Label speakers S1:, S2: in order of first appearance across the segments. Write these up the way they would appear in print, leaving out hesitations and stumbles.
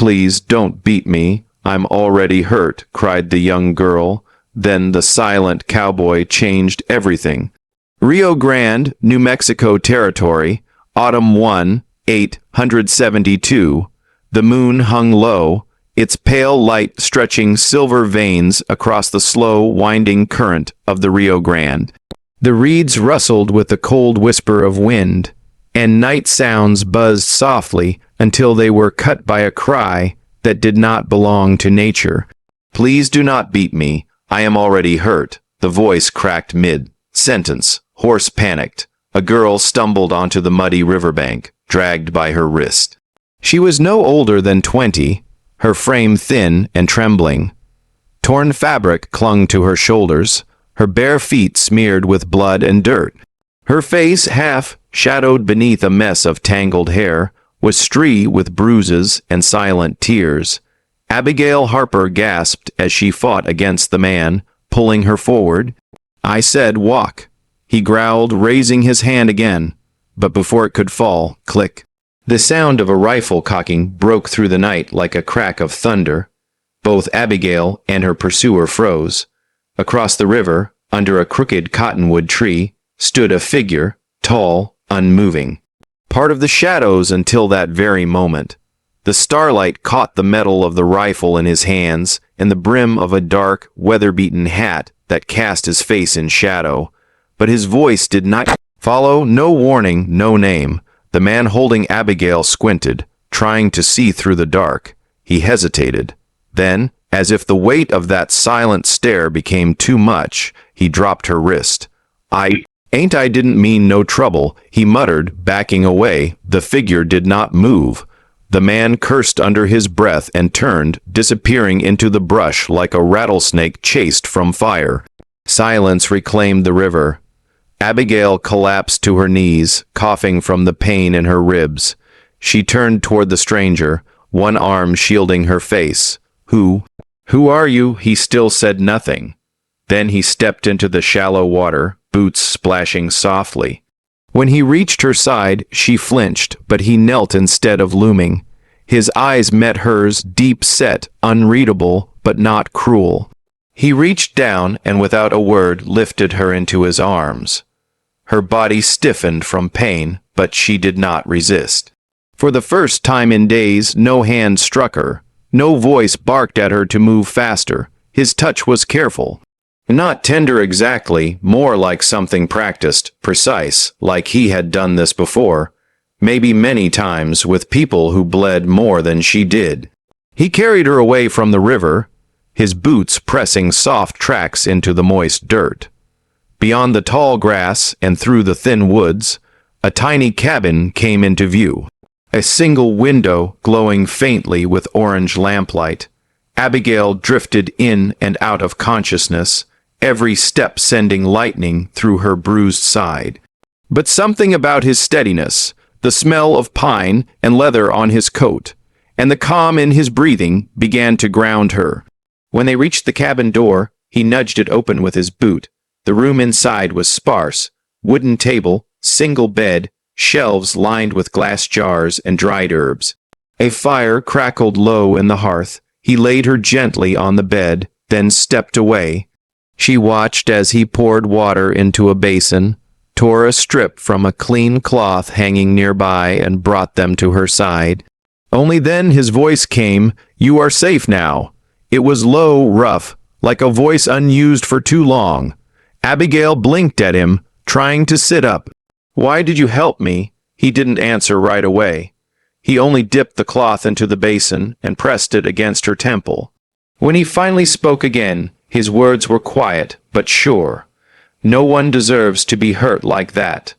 S1: "Please don't beat me. I'm already hurt," cried the young girl. Then the silent cowboy changed everything. Rio Grande, New Mexico Territory, Autumn 1, 872. The moon hung low, its pale light stretching silver veins across the slow, winding current of the Rio Grande. The reeds rustled with the cold whisper of wind, and night sounds buzzed softly until they were cut by a cry that did not belong to nature. "Please do not beat me. I am already hurt." The voice cracked mid-sentence. Horse panicked. A girl stumbled onto the muddy riverbank, dragged by her wrist. She was no older than 20, her frame thin and trembling. Torn fabric clung to her shoulders, her bare feet smeared with blood and dirt. Her face, half shadowed beneath a mess of tangled hair, was streaked with bruises and silent tears. Abigail Harper gasped as she fought against the man, pulling her forward. "I said walk," he growled, raising his hand again. But before it could fall, click. The sound of a rifle cocking broke through the night like a crack of thunder. Both Abigail and her pursuer froze. Across the river, under a crooked cottonwood tree, stood a figure, tall, unmoving. Part of the shadows until that very moment. The starlight caught the metal of the rifle in his hands and the brim of a dark, weather-beaten hat that cast his face in shadow. But his voice did not follow. No warning, no name. The man holding Abigail squinted, trying to see through the dark. He hesitated. Then, as if the weight of that silent stare became too much, he dropped her wrist. I didn't mean no trouble," he muttered, backing away. The figure did not move. The man cursed under his breath and turned, disappearing into the brush like a rattlesnake chased from fire. Silence reclaimed the river. Abigail collapsed to her knees, coughing from the pain in her ribs. She turned toward the stranger, one arm shielding her face. Who are you?" He still said nothing. Then he stepped into the shallow water, boots splashing softly. When he reached her side, she flinched, but he knelt instead of looming. His eyes met hers, deep-set, unreadable, but not cruel. He reached down and without a word lifted her into his arms. Her body stiffened from pain, but she did not resist. For the first time in days, no hand struck her. No voice barked at her to move faster. His touch was careful. Not tender exactly, more like something practiced, precise, like he had done this before, maybe many times with people who bled more than she did. He carried her away from the river, his boots pressing soft tracks into the moist dirt. Beyond the tall grass and through the thin woods, a tiny cabin came into view. A single window glowing faintly with orange lamplight. Abigail drifted in and out of consciousness, every step sending lightning through her bruised side. But something about his steadiness, the smell of pine and leather on his coat, and the calm in his breathing began to ground her. When they reached the cabin door, he nudged it open with his boot. The room inside was sparse, wooden table, single bed, shelves lined with glass jars and dried herbs. A fire crackled low in the hearth. He laid her gently on the bed, then stepped away. She watched as he poured water into a basin, tore a strip from a clean cloth hanging nearby and brought them to her side. Only then his voice came, "You are safe now." It was low, rough, like a voice unused for too long. Abigail blinked at him, trying to sit up. "Why did you help me?" He didn't answer right away. He only dipped the cloth into the basin and pressed it against her temple. When he finally spoke again, his words were quiet but sure. "No one deserves to be hurt like that."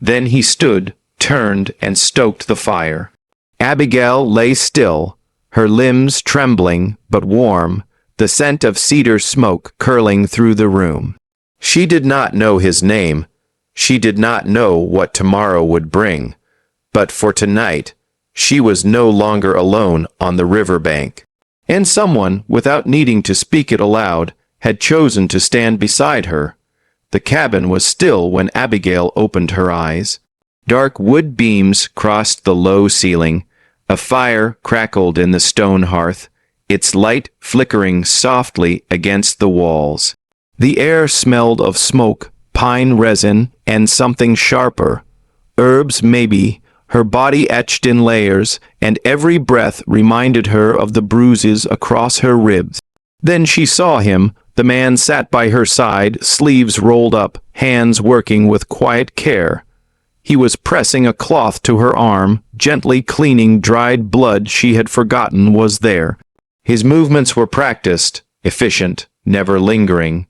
S1: Then he stood, turned, and stoked the fire. Abigail lay still, her limbs trembling but warm, the scent of cedar smoke curling through the room. She did not know his name. She did not know what tomorrow would bring. But for tonight, she was no longer alone on the riverbank. And someone, without needing to speak it aloud, had chosen to stand beside her. The cabin was still when Abigail opened her eyes. Dark wood beams crossed the low ceiling. A fire crackled in the stone hearth, its light flickering softly against the walls. The air smelled of smoke, pine resin, and something sharper. Herbs, maybe. Her body etched in layers, and every breath reminded her of the bruises across her ribs. Then she saw him. The man sat by her side, sleeves rolled up, hands working with quiet care. He was pressing a cloth to her arm, gently cleaning dried blood she had forgotten was there. His movements were practiced, efficient, never lingering.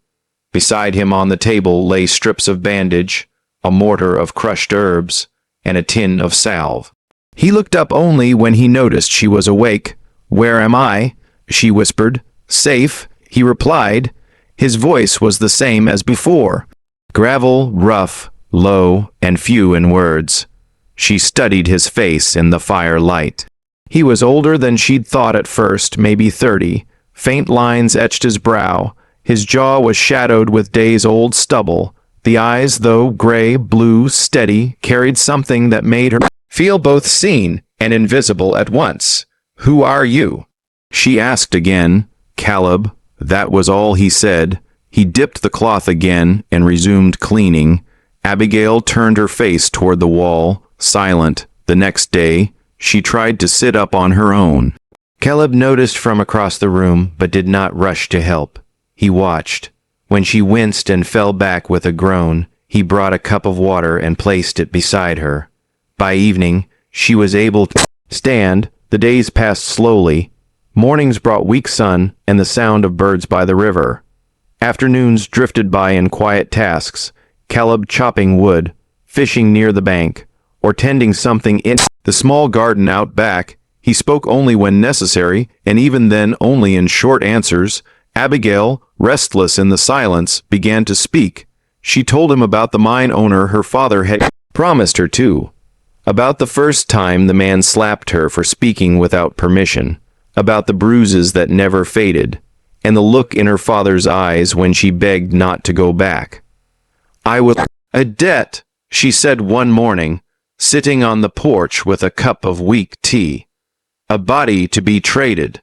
S1: Beside him on the table lay strips of bandage, a mortar of crushed herbs, and a tin of salve. He looked up only when he noticed she was awake. "Where am I?" she whispered. "Safe," he replied. His voice was the same as before. Gravel, rough, low, and few in words. She studied his face in the firelight. He was older than she'd thought at first, maybe 30. Faint lines etched his brow. His jaw was shadowed with days-old stubble. The eyes, though gray, blue, steady, carried something that made her feel both seen and invisible at once. "Who are you?" she asked again. "Caleb." That was all he said. He dipped the cloth again and resumed cleaning. Abigail turned her face toward the wall, silent. The next day, she tried to sit up on her own. Caleb noticed from across the room, but did not rush to help. He watched. When she winced and fell back with a groan, he brought a cup of water and placed it beside her. By evening, she was able to stand. The days passed slowly. Mornings brought weak sun and the sound of birds by the river. Afternoons drifted by in quiet tasks, Caleb chopping wood, fishing near the bank, or tending something in the small garden out back. He spoke only when necessary, and even then only in short answers. Abigail, restless in the silence, began to speak. She told him about the mine owner her father had promised her to. About the first time the man slapped her for speaking without permission. About the bruises that never faded, and the look in her father's eyes when she begged not to go back. "I will—" "A debt," she said one morning, sitting on the porch with a cup of weak tea. "A body to be traded.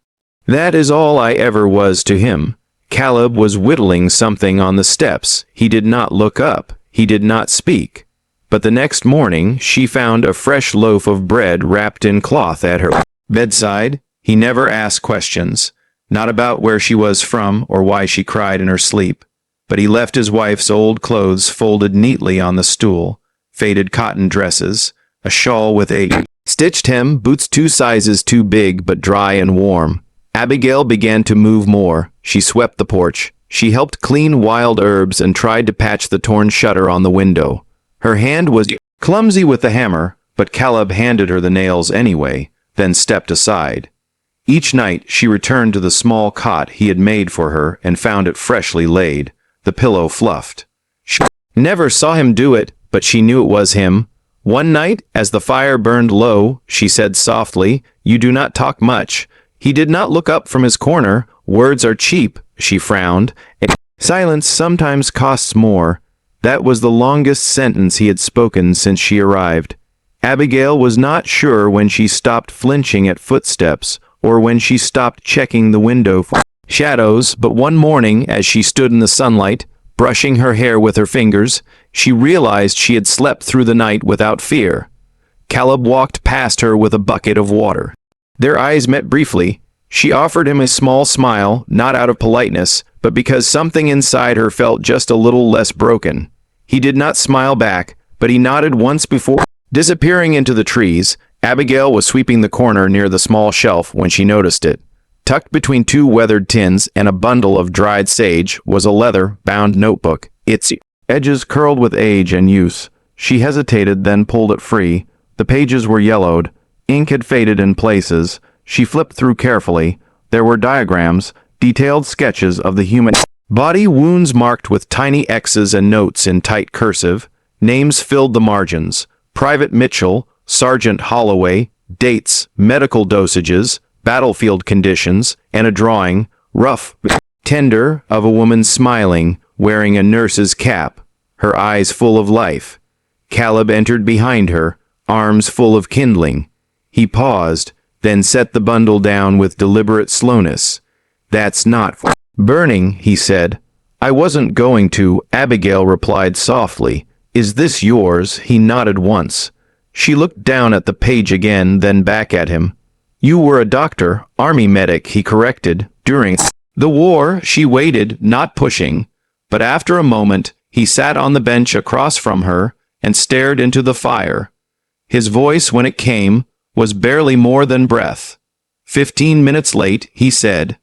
S1: That is all I ever was to him." Caleb was whittling something on the steps. He did not look up. He did not speak. But the next morning she found a fresh loaf of bread wrapped in cloth at her bedside. He never asked questions, not about where she was from or why she cried in her sleep. But he left his wife's old clothes folded neatly on the stool, faded cotton dresses, a shawl with a stitched hem, boots 2 sizes too big but dry and warm. Abigail began to move more. She swept the porch. She helped clean wild herbs and tried to patch the torn shutter on the window. Her hand was clumsy with the hammer, but Caleb handed her the nails anyway, then stepped aside. Each night she returned to the small cot he had made for her and found it freshly laid, the pillow fluffed. She never saw him do it, but she knew it was him. One night, as the fire burned low, she said softly, "You do not talk much." He did not look up from his corner. "Words are cheap," she frowned. "Silence sometimes costs more." That was the longest sentence he had spoken since she arrived. Abigail was not sure when she stopped flinching at footsteps, or when she stopped checking the window for shadows, but one morning, as she stood in the sunlight, brushing her hair with her fingers, she realized she had slept through the night without fear. Caleb walked past her with a bucket of water. Their eyes met briefly. She offered him a small smile, not out of politeness, but because something inside her felt just a little less broken. He did not smile back, but he nodded once before disappearing into the trees. Abigail was sweeping the corner near the small shelf when she noticed it. Tucked between 2 weathered tins and a bundle of dried sage was a leather-bound notebook, its edges curled with age and use. She hesitated, then pulled it free. The pages were yellowed. Ink had faded in places. She flipped through carefully. There were diagrams, detailed sketches of the human body, wounds marked with tiny X's and notes in tight cursive. Names filled the margins. Private Mitchell, Sergeant Holloway, dates, medical dosages, battlefield conditions, and a drawing, rough, tender, of a woman smiling, wearing a nurse's cap, her eyes full of life. Caleb entered behind her, arms full of kindling. He paused. then set the bundle down with deliberate slowness. "That's not burning," he said. "I wasn't going to," Abigail replied softly. "Is this yours?" He nodded once. She looked down at the page again, then back at him. "You were a doctor, army medic," he corrected. "During the war." She waited, not pushing, but after a moment, he sat on the bench across from her and stared into the fire. His voice, when it came, was barely more than breath. 15 minutes late, he said.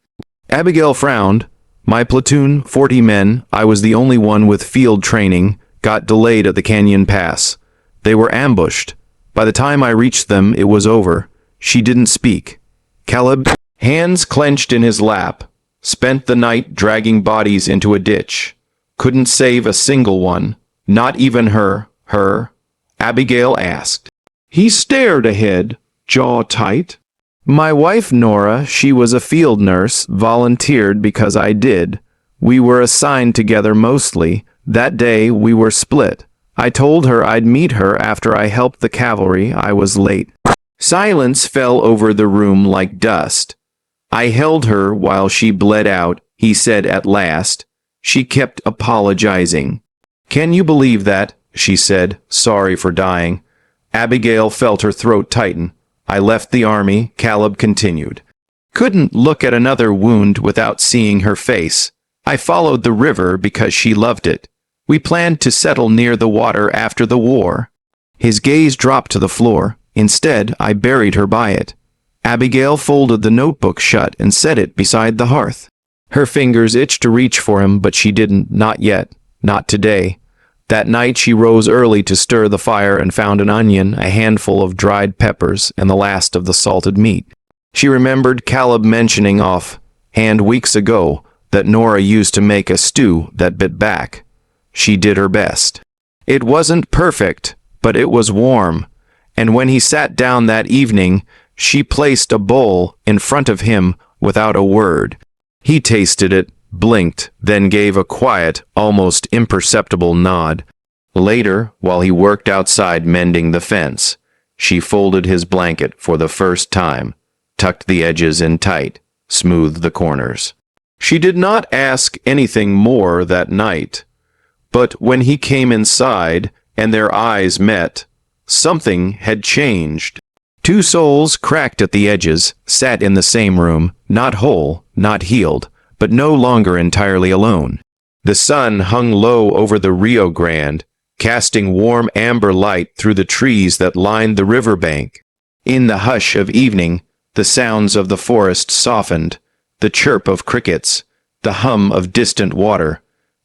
S1: Abigail frowned. "My platoon, 40 men, I was the only one with field training, got delayed at the Canyon Pass. They were ambushed. By the time I reached them, it was over." She didn't speak. Caleb, hands clenched in his lap, spent the night dragging bodies into a ditch. Couldn't save a single one, not even her. Abigail asked. He stared ahead, jaw tight. "My wife Nora, she was a field nurse, volunteered because I did. We were assigned together mostly. That day we were split. I told her I'd meet her after I helped the cavalry. I was late." Silence fell over the room like dust. "I held her while she bled out," he said at last. "She kept apologizing." "Can you believe that?" she said, "sorry for dying." Abigail felt her throat tighten. "I left the army," Caleb continued. "Couldn't look at another wound without seeing her face. I followed the river because she loved it. We planned to settle near the water after the war." His gaze dropped to the floor. "Instead, I buried her by it." Abigail folded the notebook shut and set it beside the hearth. Her fingers itched to reach for him, but she didn't, not yet, not today. That night she rose early to stir the fire and found an onion, a handful of dried peppers, and the last of the salted meat. She remembered Caleb mentioning offhand weeks ago that Nora used to make a stew that bit back. She did her best. It wasn't perfect, but it was warm, and when he sat down that evening, she placed a bowl in front of him without a word. He tasted it, blinked, then gave a quiet, almost imperceptible nod. Later, while he worked outside mending the fence, she folded his blanket for the first time, tucked the edges in tight, smoothed the corners. She did not ask anything more that night, but when he came inside and their eyes met, something had changed. Two souls, cracked at the edges, sat in the same room, not whole, not healed, but no longer entirely alone. The sun hung low over the Rio Grande, casting warm amber light through the trees that lined the riverbank. In the hush of evening, the sounds of the forest softened, the chirp of crickets, the hum of distant water,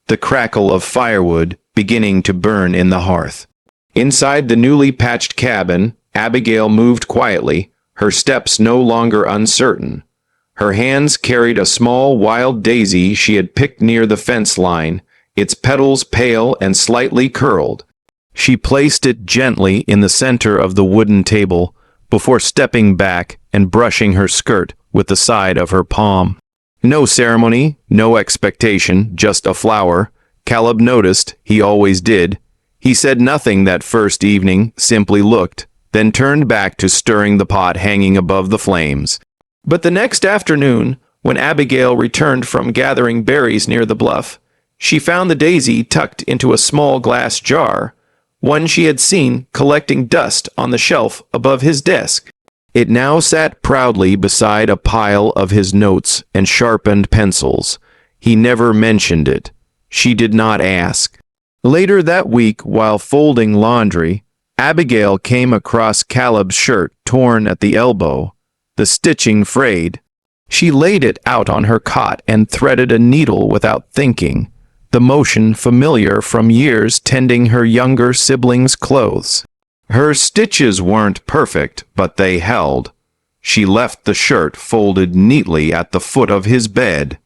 S1: the crackle of firewood beginning to burn in the hearth. Inside the newly patched cabin, Abigail moved quietly, her steps no longer uncertain. Her hands carried a small wild daisy she had picked near the fence line, its petals pale and slightly curled. She placed it gently in the center of the wooden table before stepping back and brushing her skirt with the side of her palm. No ceremony, no expectation, just a flower. Caleb noticed, he always did. He said nothing that first evening, simply looked, then turned back to stirring the pot hanging above the flames. But the next afternoon, when Abigail returned from gathering berries near the bluff, she found the daisy tucked into a small glass jar, one she had seen collecting dust on the shelf above his desk. It now sat proudly beside a pile of his notes and sharpened pencils. He never mentioned it. She did not ask. Later that week, while folding laundry, Abigail came across Caleb's shirt torn at the elbow, the stitching frayed. She laid it out on her cot and threaded a needle without thinking, the motion familiar from years tending her younger siblings' clothes. Her stitches weren't perfect, but they held. She left the shirt folded neatly at the foot of his bed.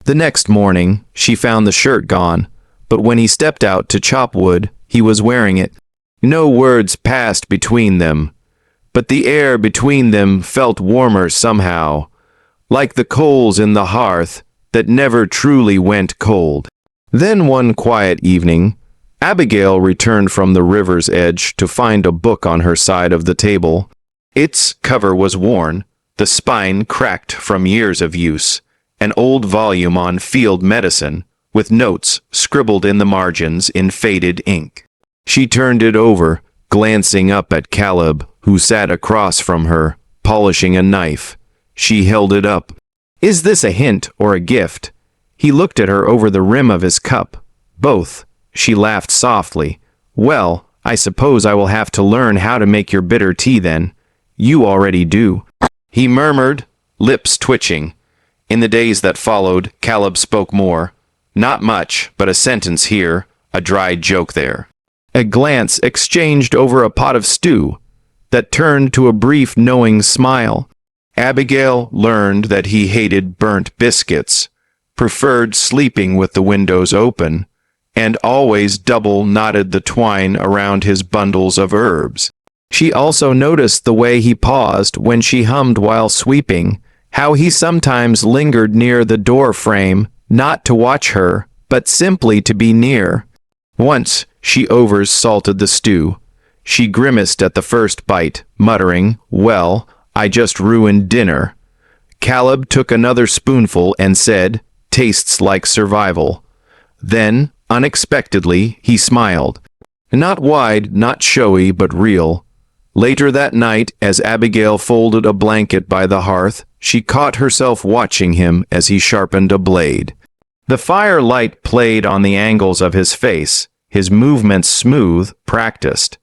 S1: The next morning, she found the shirt gone, but when he stepped out to chop wood, he was wearing it. No words passed between them, but the air between them felt warmer somehow, like the coals in the hearth that never truly went cold. Then one quiet evening, Abigail returned from the river's edge to find a book on her side of the table. Its cover was worn, the spine cracked from years of use, an old volume on field medicine, with notes scribbled in the margins in faded ink. She turned it over, glancing up at Caleb, who sat across from her, polishing a knife. She held it up. "Is this a hint or a gift?" He looked at her over the rim of his cup. "Both." She laughed softly. "Well, I suppose I will have to learn how to make your bitter tea then." "You already do," he murmured, lips twitching. In the days that followed, Caleb spoke more. Not much, but a sentence here, a dry joke there. A glance exchanged over a pot of stew that turned to a brief knowing smile. Abigail learned that he hated burnt biscuits, preferred sleeping with the windows open, and always double-knotted the twine around his bundles of herbs. She also noticed the way he paused when she hummed while sweeping, how he sometimes lingered near the door frame, not to watch her, but simply to be near. Once she over-salted the stew. She grimaced at the first bite, muttering, "Well, I just ruined dinner." Caleb took another spoonful and said, "Tastes like survival." Then, unexpectedly, he smiled. Not wide, not showy, but real. Later that night, as Abigail folded a blanket by the hearth, she caught herself watching him as he sharpened a blade. The firelight played on the angles of his face, his movements smooth, practiced.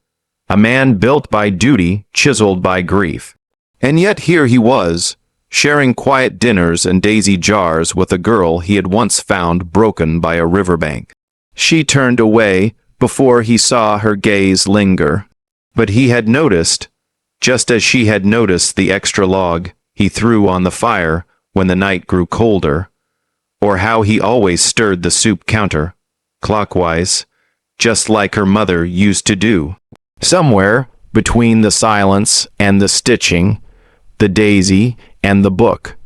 S1: A man built by duty, chiseled by grief. And yet here he was, sharing quiet dinners and daisy jars with a girl he had once found broken by a riverbank. She turned away before he saw her gaze linger. But he had noticed, just as she had noticed the extra log he threw on the fire when the night grew colder, or how he always stirred the soup counter, clockwise, just like her mother used to do. Somewhere between the silence and the stitching, the daisy and the book,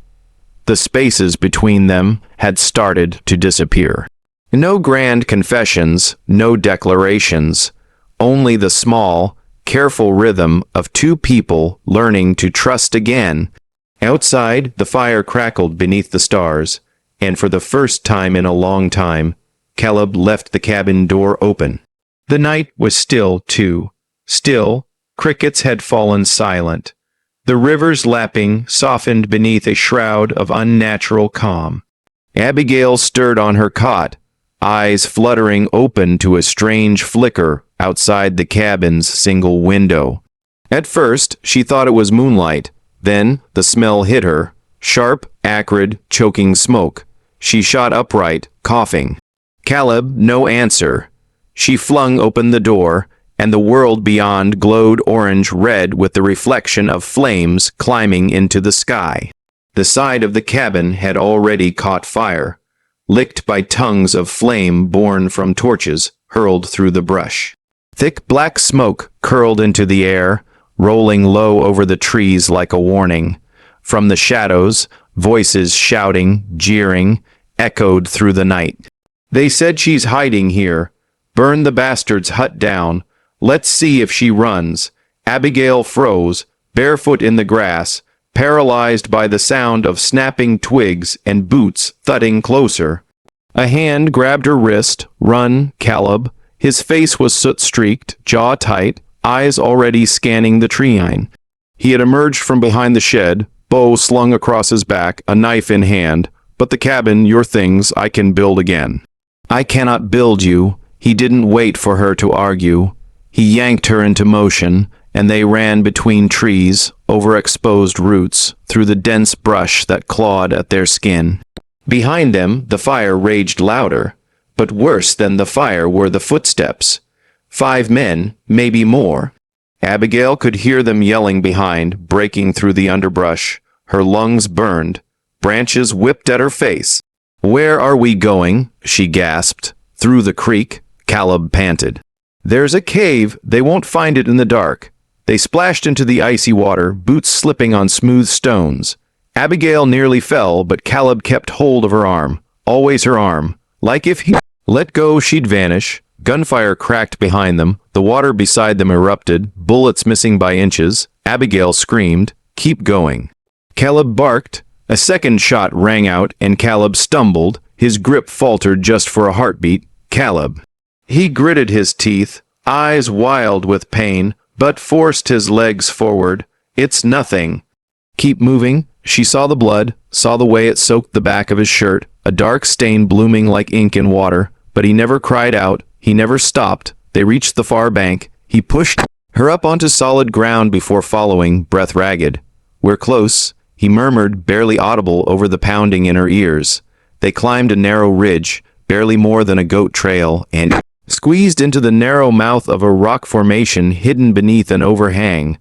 S1: the spaces between them had started to disappear. No grand confessions, no declarations, only the small, careful rhythm of two people learning to trust again. Outside, the fire crackled beneath the stars, and for the first time in a long time, Caleb left the cabin door open. The night was still, too. Still, crickets had fallen silent. The river's lapping softened beneath a shroud of unnatural calm. Abigail stirred on her cot, eyes fluttering open to a strange flicker outside the cabin's single window. At first, she thought it was moonlight. Then the smell hit her, sharp, acrid, choking smoke. She shot upright, coughing. Caleb, no answer. She flung open the door, and the world beyond glowed orange-red with the reflection of flames climbing into the sky. The side of the cabin had already caught fire, licked by tongues of flame born from torches hurled through the brush. Thick black smoke curled into the air, rolling low over the trees like a warning. From the shadows, voices shouting, jeering, echoed through the night. "They said she's hiding here. Burn the bastard's hut down. Let's see if she runs." Abigail froze, barefoot in the grass, paralyzed by the sound of snapping twigs and boots thudding closer. A hand grabbed her wrist. "Run, Caleb." His face was soot-streaked, jaw tight, eyes already scanning the tree-line. He had emerged from behind the shed, bow slung across his back, a knife in hand. "But the cabin, your things, I can build again." "I cannot build you." He didn't wait for her to argue. He yanked her into motion, and they ran between trees, over exposed roots, through the dense brush that clawed at their skin. Behind them, the fire raged louder, but worse than the fire were the footsteps. 5 men, maybe more. Abigail could hear them yelling behind, breaking through the underbrush. Her lungs burned. Branches whipped at her face. "Where are we going?" she gasped. "Through the creek," Caleb panted. "There's a cave. They won't find it in the dark." They splashed into the icy water, boots slipping on smooth stones. Abigail nearly fell, but Caleb kept hold of her arm. Always her arm. Like if he let go, she'd vanish. Gunfire cracked behind them. The water beside them erupted, bullets missing by inches. Abigail screamed, "Keep going." Caleb barked. A second shot rang out, and Caleb stumbled. His grip faltered just for a heartbeat. Caleb. He gritted his teeth, eyes wild with pain, but forced his legs forward. It's nothing. Keep moving. She saw the blood, saw the way it soaked the back of his shirt, a dark stain blooming like ink in water, but he never cried out. He never stopped. They reached the far bank. He pushed her up onto solid ground before following, breath ragged. We're close, he murmured, barely audible over the pounding in her ears. They climbed a narrow ridge, barely more than a goat trail, and squeezed into the narrow mouth of a rock formation hidden beneath an overhang.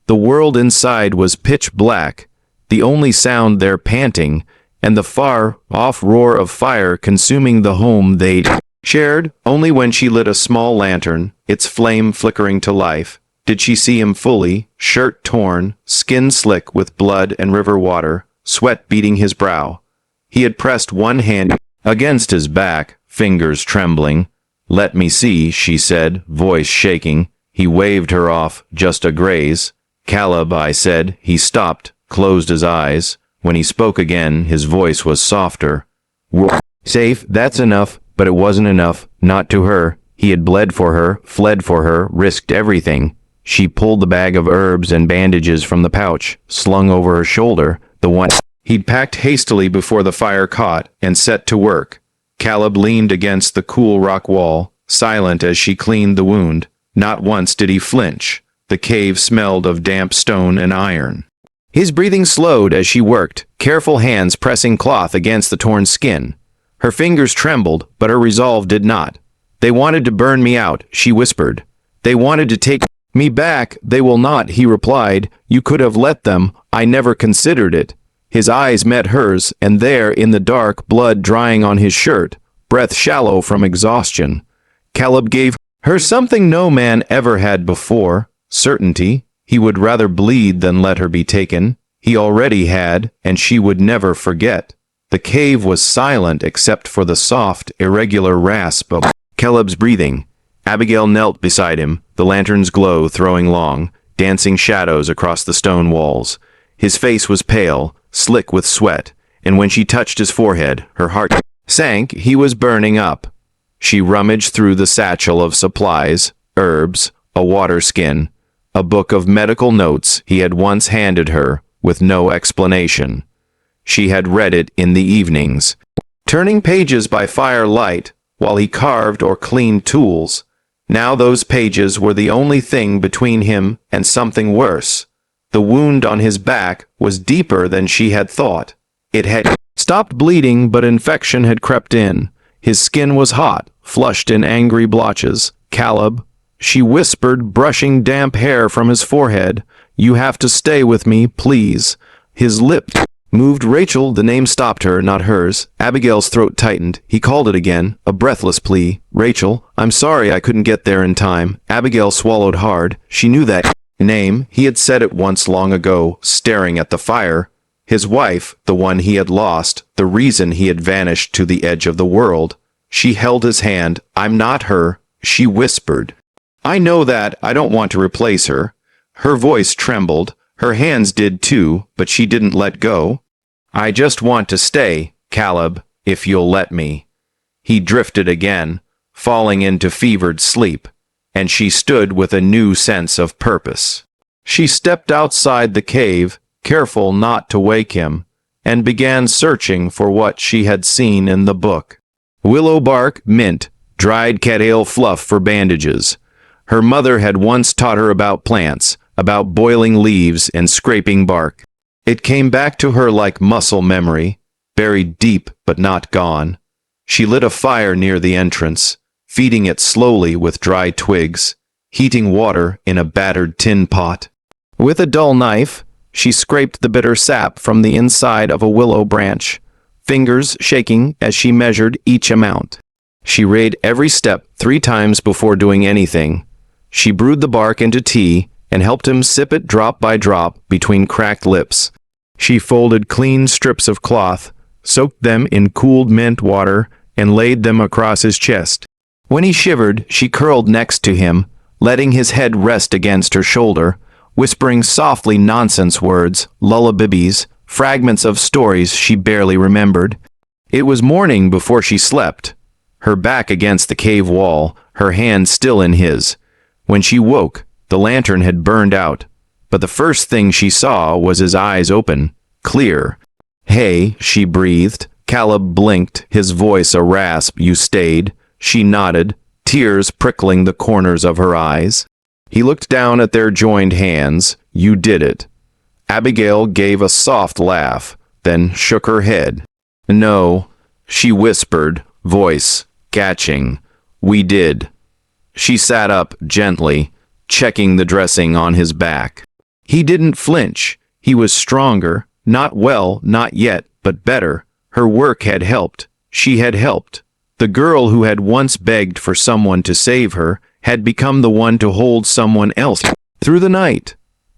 S1: The world inside was pitch black, the only sound their panting, and the far-off roar of fire consuming the home they'd shared. Only when she lit a small lantern, its flame flickering to life, did she see him fully, shirt torn, skin slick with blood and river water, sweat beading his brow. He had pressed one hand against his back, fingers trembling. "Let me see," she said, voice shaking. He waved her off, just a graze. "Caleb," I said. He stopped, closed his eyes. When he spoke again, his voice was softer. "We're safe, that's enough." But it wasn't enough, not to her. He had bled for her, fled for her, risked everything. She pulled the bag of herbs and bandages from the pouch, slung over her shoulder, the one he'd packed hastily before the fire caught, and set to work. Caleb leaned against the cool rock wall, silent as she cleaned the wound. Not once did he flinch. The cave smelled of damp stone and iron. His breathing slowed as she worked, careful hands pressing cloth against the torn skin. Her fingers trembled, but her resolve did not. "They wanted to burn me out," she whispered. "They wanted to take me back." "They will not," he replied. "You could have let them. I never considered it." His eyes met hers, and there, in the dark, blood drying on his shirt, breath shallow from exhaustion. Caleb gave her something no man ever had before, certainty. He would rather bleed than let her be taken. He already had, and she would never forget. The cave was silent except for the soft, irregular rasp of Caleb's breathing. Abigail knelt beside him, the lantern's glow throwing long, dancing shadows across the stone walls. His face was pale, slick with sweat, and when she touched his forehead, her heart sank. He was burning up. She rummaged through the satchel of supplies, herbs, a water skin, a book of medical notes he had once handed her, with no explanation. She had read it in the evenings, turning pages by firelight while he carved or cleaned tools. Now those pages were the only thing between him and something worse. The wound on his back was deeper than she had thought. It had stopped bleeding, but infection had crept in. His skin was hot, flushed in angry blotches. "Caleb," she whispered, brushing damp hair from his forehead, "you have to stay with me, please." His lips moved. "Rachel," the name stopped her, not hers. Abigail's throat tightened. He called it again, a breathless plea. "Rachel, I'm sorry I couldn't get there in time." Abigail swallowed hard. She knew that name. He had said it once long ago, staring at the fire. His wife, the one he had lost, the reason he had vanished to the edge of the world. She held his hand. "I'm not her," she whispered. "I know that. I don't want to replace her." Her voice trembled. Her hands did too, but she didn't let go. "I just want to stay, Caleb, if you'll let me." He drifted again, falling into fevered sleep, and she stood with a new sense of purpose. She stepped outside the cave, careful not to wake him, and began searching for what she had seen in the book. Willow bark, mint, dried cattail fluff for bandages. Her mother had once taught her about plants, about boiling leaves and scraping bark. It came back to her like muscle memory, buried deep but not gone. She lit a fire near the entrance, feeding it slowly with dry twigs, heating water in a battered tin pot. With a dull knife, she scraped the bitter sap from the inside of a willow branch, fingers shaking as she measured each amount. She weighed every step 3 times before doing anything. She brewed the bark into tea and helped him sip it drop by drop between cracked lips. She folded clean strips of cloth, soaked them in cooled mint water, and laid them across his chest. When he shivered, she curled next to him, letting his head rest against her shoulder, whispering softly nonsense words, lullabies, fragments of stories she barely remembered. It was morning before she slept, her back against the cave wall, her hand still in his. When she woke, the lantern had burned out, but the first thing she saw was his eyes open, clear. "Hey," she breathed. Caleb blinked, his voice a rasp. "You stayed." She nodded, tears prickling the corners of her eyes. He looked down at their joined hands. "You did it." Abigail gave a soft laugh, then shook her head. "No," she whispered, voice catching. "We did." She sat up gently, checking the dressing on his back. He didn't flinch. He was stronger. Not well, not yet, but better. Her work had helped. She had helped. The girl who had once begged for someone to save her had become the one to hold someone else through the night.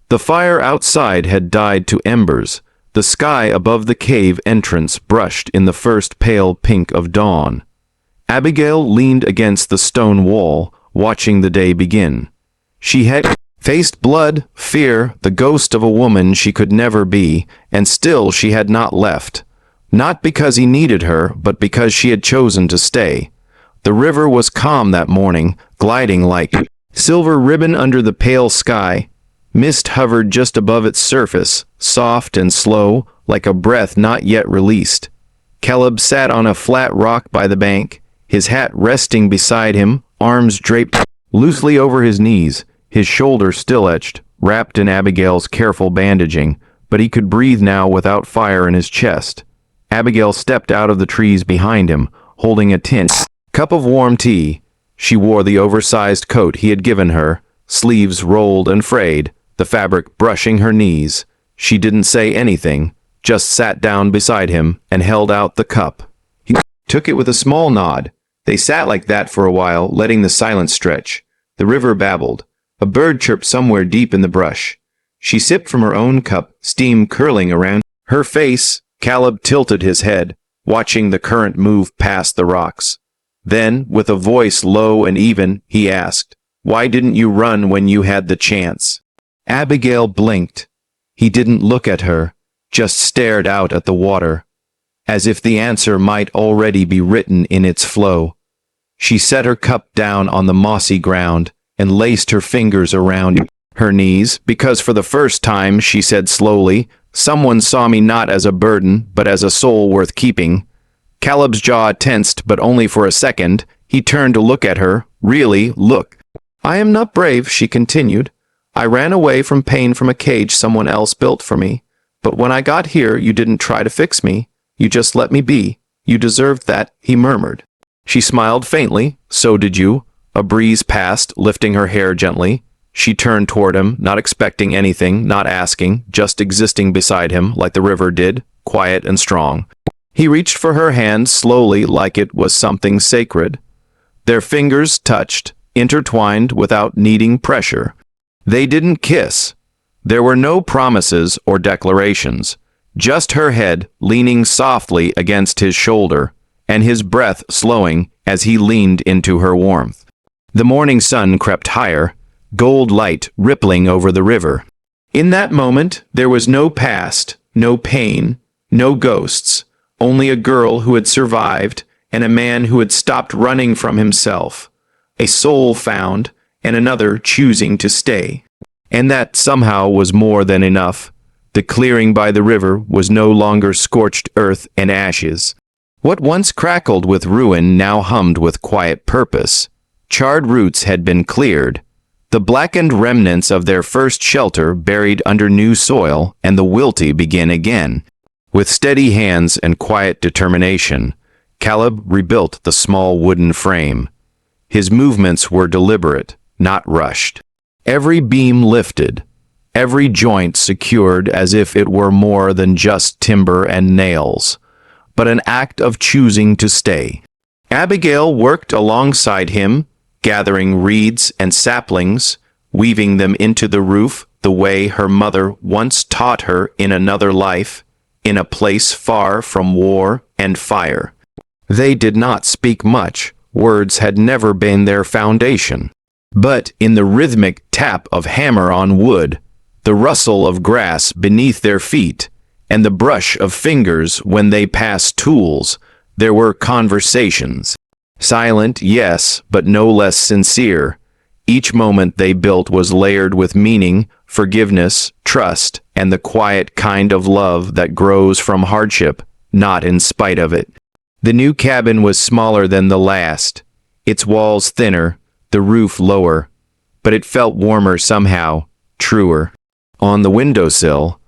S1: The fire outside had died to embers. The sky above the cave entrance brushed in the first pale pink of dawn. Abigail leaned against the stone wall, watching the day begin. She had faced blood, fear, the ghost of a woman she could never be, and still she had not left. Not because he needed her, but because she had chosen to stay. The river was calm that morning, gliding like silver ribbon under the pale sky. Mist hovered just above its surface, soft and slow, like a breath not yet released. Caleb sat on a flat rock by the bank, his hat resting beside him, arms draped loosely over his knees, his shoulder still etched, wrapped in Abigail's careful bandaging, but he could breathe now without fire in his chest. Abigail stepped out of the trees behind him, holding a tin cup of warm tea. She wore the oversized coat he had given her, sleeves rolled and frayed, the fabric brushing her knees. She didn't say anything, just sat down beside him and held out the cup. He took it with a small nod. They sat like that for a while, letting the silence stretch. The river babbled. A bird chirped somewhere deep in the brush. She sipped from her own cup, steam curling around her face. Caleb tilted his head, watching the current move past the rocks. Then, with a voice low and even, he asked, "Why didn't you run when you had the chance?" Abigail blinked. He didn't look at her, just stared out at the water, as if the answer might already be written in its flow. She set her cup down on the mossy ground and laced her fingers around her knees, because for the first time, she said slowly, "Someone saw me not as a burden, but as a soul worth keeping." Caleb's jaw tensed, but only for a second. He turned to look at her. "Really, look." "I am not brave," she continued. "I ran away from pain from a cage someone else built for me. But when I got here, you didn't try to fix me. You just let me be. You deserved that," he murmured. She smiled faintly. "So did you." A breeze passed, lifting her hair gently. She turned toward him, not expecting anything, not asking, just existing beside him like the river did, quiet and strong. He reached for her hand slowly, like it was something sacred. Their fingers touched, intertwined without needing pressure. They didn't kiss. There were no promises or declarations, just her head leaning softly against his shoulder, and his breath slowing as he leaned into her warmth. The morning sun crept higher, gold light rippling over the river. In that moment, there was no past, no pain, no ghosts, only a girl who had survived and a man who had stopped running from himself, a soul found and another choosing to stay. And that somehow was more than enough. The clearing by the river was no longer scorched earth and ashes. What once crackled with ruin now hummed with quiet purpose. Charred roots had been cleared, the blackened remnants of their first shelter buried under new soil, and the wilty began again. With steady hands and quiet determination, Caleb rebuilt the small wooden frame. His movements were deliberate, not rushed. Every beam lifted, every joint secured as if it were more than just timber and nails, but an act of choosing to stay. Abigail worked alongside him, gathering reeds and saplings, weaving them into the roof the way her mother once taught her in another life, in a place far from war and fire. They did not speak much. Words had never been their foundation. But in the rhythmic tap of hammer on wood, the rustle of grass beneath their feet, and the brush of fingers when they passed tools. There were conversations. Silent, yes, but no less sincere. Each moment they built was layered with meaning, forgiveness, trust, and the quiet kind of love that grows from hardship, not in spite of it. The new cabin was smaller than the last, its walls thinner, the roof lower, but it felt warmer somehow, truer. On the windowsill,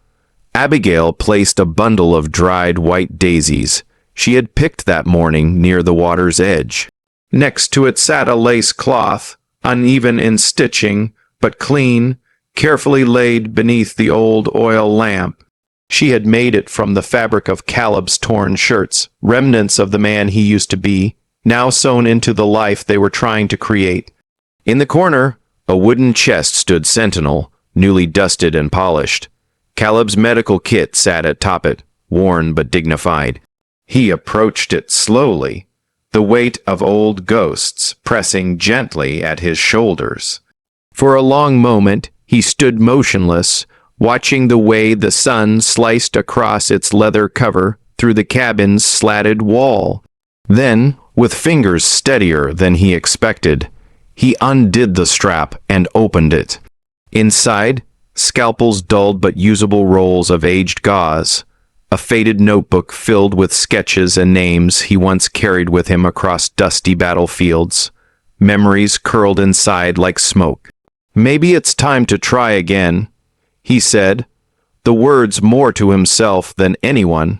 S1: Abigail placed a bundle of dried white daisies she had picked that morning near the water's edge. Next to it sat a lace cloth, uneven in stitching, but clean, carefully laid beneath the old oil lamp. She had made it from the fabric of Caleb's torn shirts, remnants of the man he used to be, now sewn into the life they were trying to create. In the corner, a wooden chest stood sentinel, newly dusted and polished. Caleb's medical kit sat atop it, worn but dignified. He approached it slowly, the weight of old ghosts pressing gently at his shoulders. For a long moment, he stood motionless, watching the way the sun sliced across its leather cover through the cabin's slatted wall. Then, with fingers steadier than he expected, he undid the strap and opened it. Inside, scalpels dulled but usable rolls of aged gauze, a faded notebook filled with sketches and names he once carried with him across dusty battlefields, memories curled inside like smoke. "Maybe it's time to try again," he said, the words more to himself than anyone.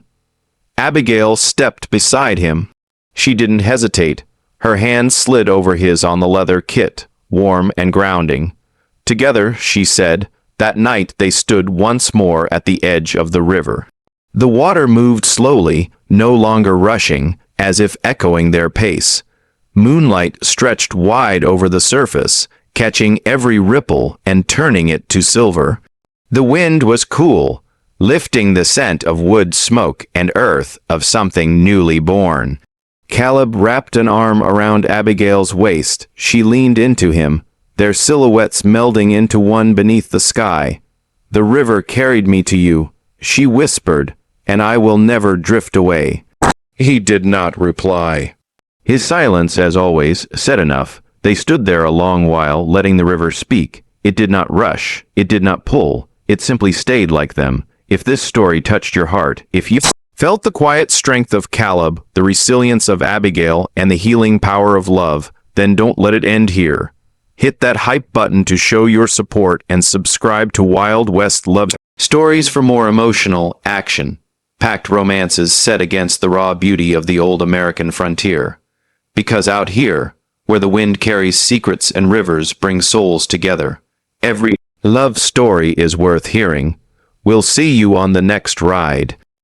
S1: Abigail stepped beside him. She didn't hesitate. Her hand slid over his on the leather kit, warm and grounding. Together, she said, that night they stood once more at the edge of the river. The water moved slowly, no longer rushing, as if echoing their pace. Moonlight stretched wide over the surface, catching every ripple and turning it to silver. The wind was cool, lifting the scent of wood smoke and earth of something newly born. Caleb wrapped an arm around Abigail's waist. She leaned into him, their silhouettes melding into one beneath the sky. "The river carried me to you," she whispered, "and I will never drift away." He did not reply. His silence, as always, said enough. They stood there a long while, letting the river speak. It did not rush. It did not pull. It simply stayed like them. If this story touched your heart, if you felt the quiet strength of Caleb, the resilience of Abigail, and the healing power of love, then don't let it end here. Hit that hype button to show your support and subscribe to Wild West Love Stories for more emotional, action-packed romances set against the raw beauty of the old American frontier. Because out here, where the wind carries secrets and rivers bring souls together, every love story is worth hearing. We'll see you on the next ride.